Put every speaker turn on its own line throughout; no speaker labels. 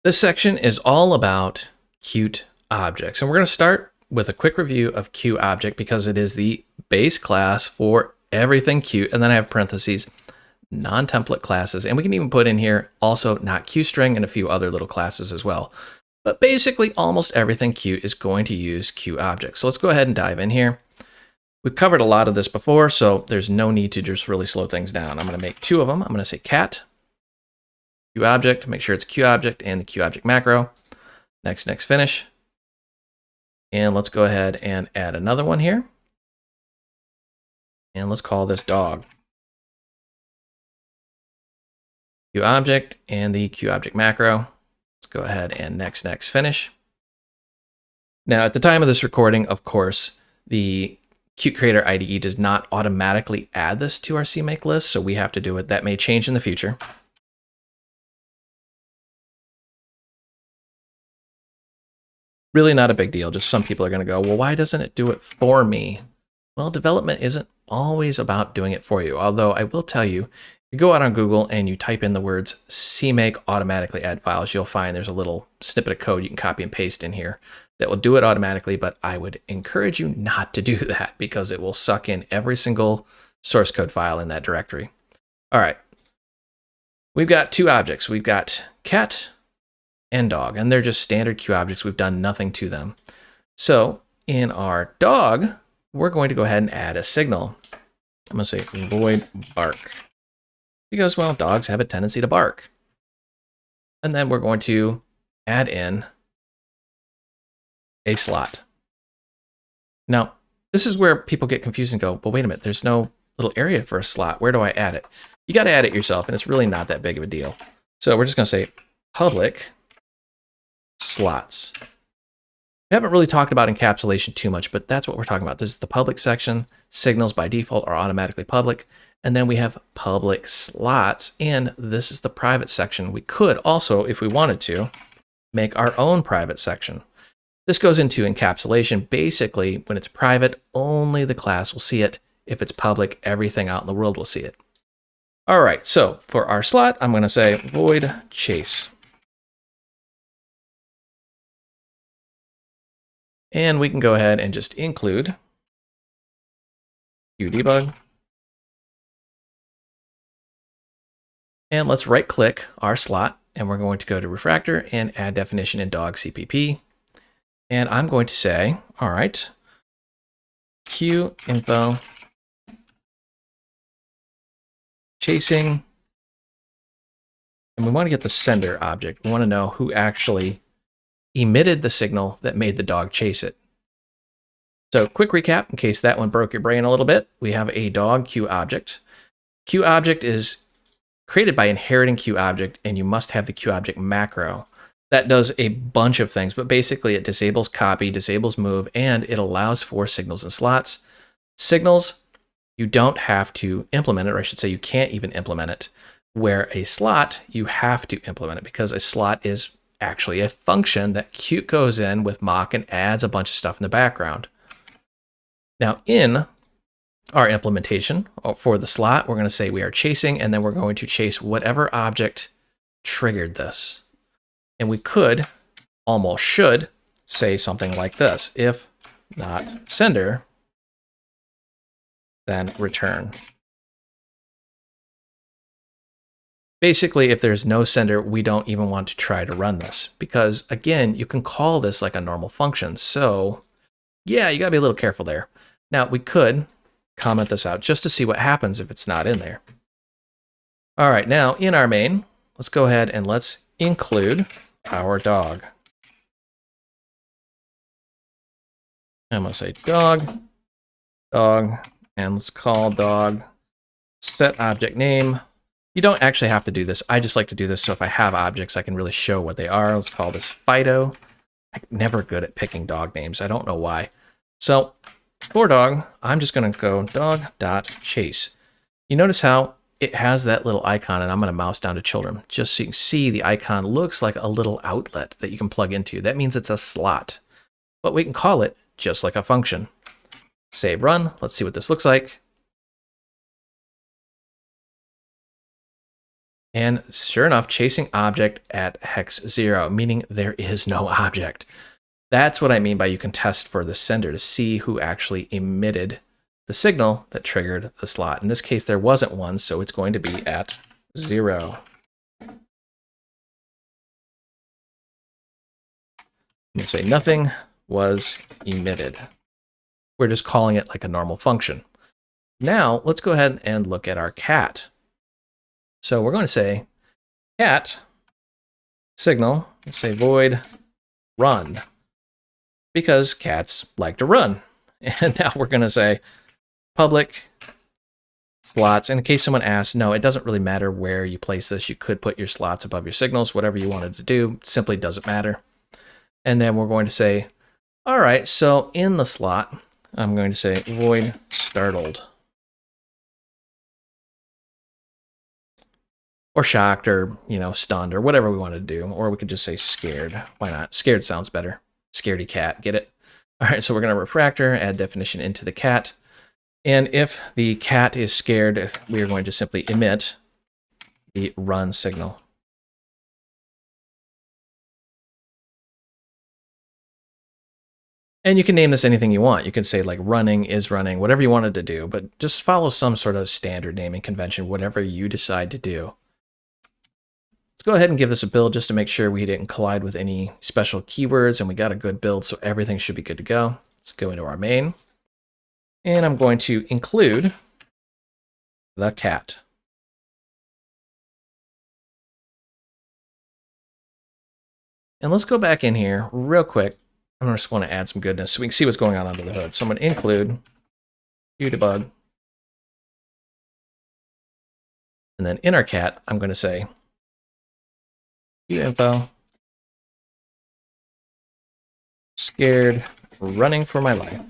This section is all about Qt objects, and we're going to start with a quick review of QObject because it is the base class for everything Qt, and then I have parentheses, non-template classes, and we can even put in here also not QString and a few other little classes as well. But basically, almost everything Qt is going to use QObject. So let's go ahead and dive in here. We've covered a lot of this before, so there's no need to just really slow things down. I'm going to make two of them. I'm going to say cat QObject, make sure it's QObject and the QObject macro. Next, finish. And let's go ahead and add another one here. And let's call this dog. QObject and the QObject macro. Let's go ahead and next, finish. Now, at the time of this recording, of course, the Qt Creator IDE does not automatically add this to our CMake list, so we have to do it. That may change in the future. Really not a big deal, just some people are going to go, well, why doesn't it do it for me? Well, development isn't always about doing it for you, although I will tell you, if you go out on Google and you type in the words CMake automatically add files, you'll find there's a little snippet of code you can copy and paste in here that will do it automatically, but I would encourage you not to do that because it will suck in every single source code file in that directory. All right, we've got two objects. We've got cat and dog, and they're just standard QObjects. We've done nothing to them. So in our dog, we're going to go ahead and add a signal. I'm going to say void bark because, well, dogs have a tendency to bark. And then we're going to add in a slot. Now, this is where people get confused and go, well, wait a minute, there's no little area for a slot. Where do I add it? You got to add it yourself, and it's really not that big of a deal. So we're just going to say public slots. We haven't really talked about encapsulation too much, but that's what we're talking about. This is the public section. Signals by default are automatically public. And then we have public slots, and this is the private section. We could also, if we wanted to, make our own private section. This goes into encapsulation. Basically, when it's private, only the class will see it. If it's public, everything out in the world will see it. All right, so for our slot, I'm going to say void chase. And we can go ahead and just include QDebug. And let's right click our slot, and we're going to go to refactor and add definition in dog CPP. And I'm going to say, all right, QInfo chasing. And we want to get the sender object. We want to know who actually emitted the signal that made the dog chase it. So quick recap, in case that one broke your brain a little bit, we have a dog QObject. QObject is created by inheriting QObject, and you must have the QObject macro. That does a bunch of things, but basically it disables copy, disables move, and it allows for signals and slots. Signals, you don't have to implement it, or I should say you can't even implement it, where a slot, you have to implement it because a slot is actually a function that Qt goes in with mock and adds a bunch of stuff in the background. Now in our implementation for the slot, we're going to say we are chasing, and then we're going to chase whatever object triggered this. And we could, almost should, say something like this. If not sender, then return. Basically, if there's no sender, we don't even want to try to run this because, again, you can call this like a normal function. So, yeah, you got to be a little careful there. Now, we could comment this out just to see what happens if it's not in there. All right, now in our main, let's go ahead and let's include our dog. I'm going to say dog, and let's call dog set object name. You don't actually have to do this. I just like to do this so if I have objects, I can really show what they are. Let's call this Fido. I'm never good at picking dog names. I don't know why. So for dog, I'm just going to go dog.chase. You notice how it has that little icon, and I'm going to mouse down to children just so you can see the icon looks like a little outlet that you can plug into. That means it's a slot, but we can call it just like a function. Save, run. Let's see what this looks like. And sure enough, chasing object at hex 0, meaning there is no object. That's what I mean by you can test for the sender to see who actually emitted the signal that triggered the slot. In this case, there wasn't one, so it's going to be at 0. I'm going to say nothing was emitted. We're just calling it like a normal function. Now, let's go ahead and look at our cat. So we're going to say cat signal, let's say void run, because cats like to run. And now we're going to say public slots. And in case someone asks, no, it doesn't really matter where you place this. You could put your slots above your signals, whatever you wanted to do, simply doesn't matter. And then we're going to say, all right, so in the slot, I'm going to say void startled. Or shocked, or, stunned, or whatever we want to do. Or we could just say scared. Why not? Scared sounds better. Scaredy cat, get it? All right, so we're going to refactor, add definition into the cat. And if the cat is scared, we are going to simply emit the run signal. And you can name this anything you want. You can say like running, is running, whatever you wanted to do, but just follow some sort of standard naming convention, whatever you decide to do. Let's go ahead and give this a build just to make sure we didn't collide with any special keywords and we got a good build, so everything should be good to go. Let's go into our main. And I'm going to include the cat. And let's go back in here real quick. I just want to add some goodness so we can see what's going on under the hood. So I'm going to include QDebug. And then in our cat, I'm going to say QInfo, scared, running for my life.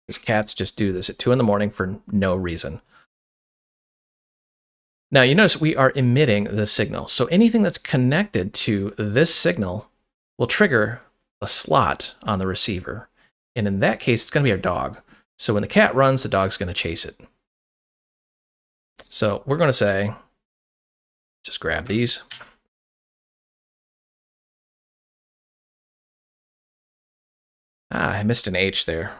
Because cats just do this at 2 in the morning for no reason. Now you notice we are emitting the signal. So anything that's connected to this signal will trigger a slot on the receiver. And in that case, it's going to be our dog. So when the cat runs, the dog's going to chase it. So we're going to say, just grab these. I missed an H there.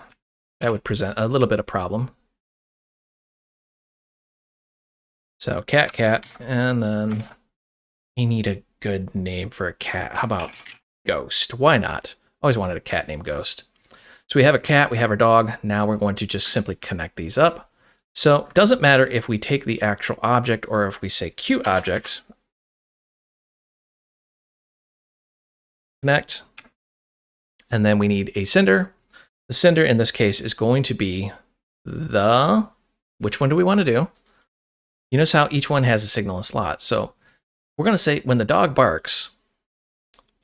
That would present a little bit of problem. So cat, and then you need a good name for a cat. How about Ghost? Why not? Always wanted a cat named Ghost. So we have a cat, we have our dog. Now we're going to just simply connect these up. So it doesn't matter if we take the actual object or if we say QObject. Connect. And then we need a sender. The sender in this case is going to be which one do we want to do? You notice how each one has a signal and slot. So we're going to say when the dog barks,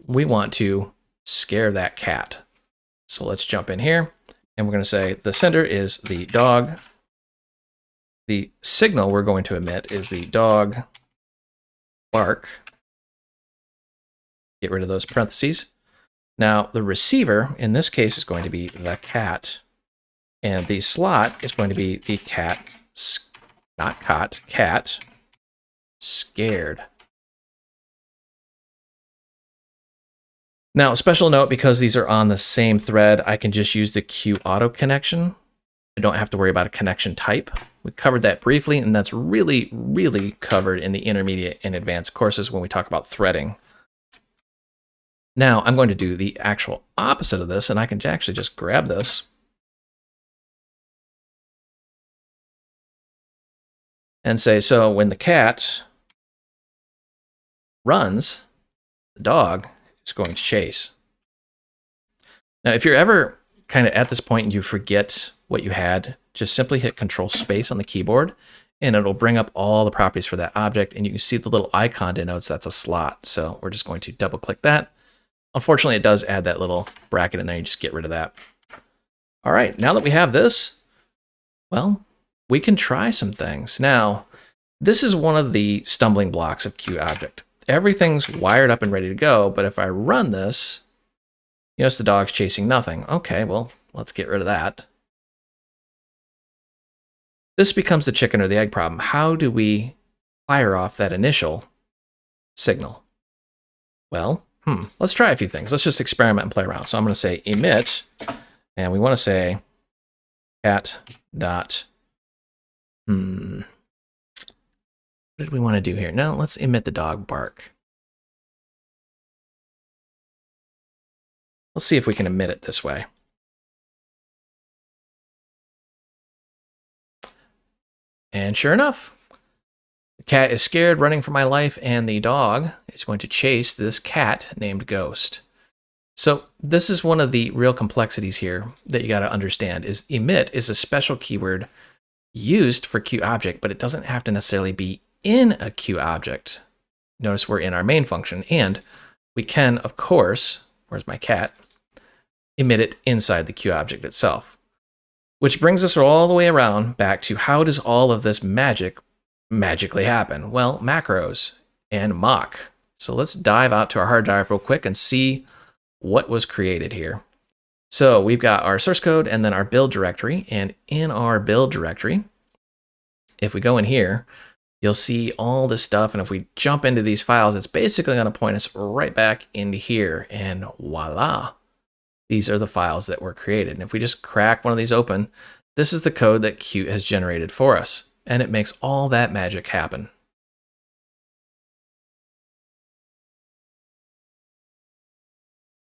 we want to scare that cat. So let's jump in here and we're going to say the sender is the dog. The signal we're going to emit is the dog bark. Get rid of those parentheses. Now the receiver in this case is going to be the cat. And the slot is going to be the cat, not cot, cat, scared. Now, special note, because these are on the same thread, I can just use the QAuto connection. I don't have to worry about a connection type. We covered that briefly, and that's really, really covered in the intermediate and advanced courses when we talk about threading. Now, I'm going to do the actual opposite of this, and I can actually just grab this and say, so when the cat runs, the dog is going to chase. Now, if you're ever kind of at this point and you forget what you had, just simply hit Control Space on the keyboard, and it'll bring up all the properties for that object, and you can see the little icon denotes that's a slot. So we're just going to double click that. Unfortunately, it does add that little bracket in there. You just get rid of that. All right, now that we have this, well, we can try some things. Now, this is one of the stumbling blocks of QObject. Everything's wired up and ready to go, but if I run this, you notice the dog's chasing nothing. Okay, well, let's get rid of that. This becomes the chicken or the egg problem. How do we fire off that initial signal? Well, let's try a few things. Let's just experiment and play around. So I'm going to say emit, and we want to say cat dot, what did we want to do here? No, let's emit the dog bark. Let's see if we can emit it this way. And sure enough, the cat is scared, running for my life, and the dog is going to chase this cat named Ghost. So this is one of the real complexities here that you got to understand is emit is a special keyword used for QObject, but it doesn't have to necessarily be in a QObject. Notice we're in our main function, and we can, of course, where's my cat, emit it inside the QObject itself. Which brings us all the way around back to how does all of this magically happen? Well, macros and mock. So let's dive out to our hard drive real quick and see what was created here. So we've got our source code and then our build directory. And in our build directory, if we go in here, you'll see all this stuff. And if we jump into these files, it's basically going to point us right back into here. And voila, these are the files that were created. And if we just crack one of these open, this is the code that Qt has generated for us. And it makes all that magic happen.